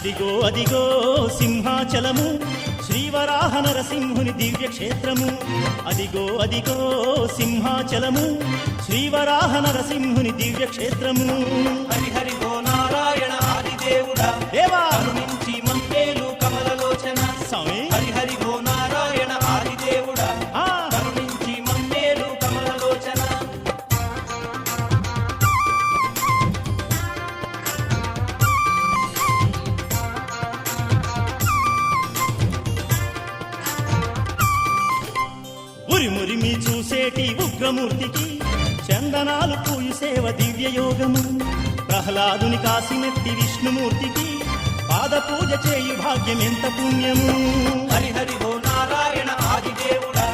అదిగో అదిగో సింహాచలము శ్రీవరాహ నరసింహుని దివ్యక్షేత్రము. అదిగో అదిగో సింహాచలము శ్రీవరాహ నరసింహుని దివ్యక్షేత్రము. హరి హరి ఓ నారాయణ ఆదిదేవుడా దేవా కరుణించి మమ్మేలు కమలలోచన. స్వామి హరి హరి ఓ నారాయణ ఆదిదేవుడా కరుణించి మమ్మేలు కమలలోచన. ఉరిమురిమి చూసేటి ఉగ్రమూర్తికి చందనాలు పూయు సేవ దివ్యయోగము. ప్రహ్లాదుని కాసిమెత్తి విష్ణుమూర్తికి పాద పూజ చేయు భాగ్యం ఎంత పుణ్యము. హరి హరి ఓ నారాయణ ఆదిదేవుడా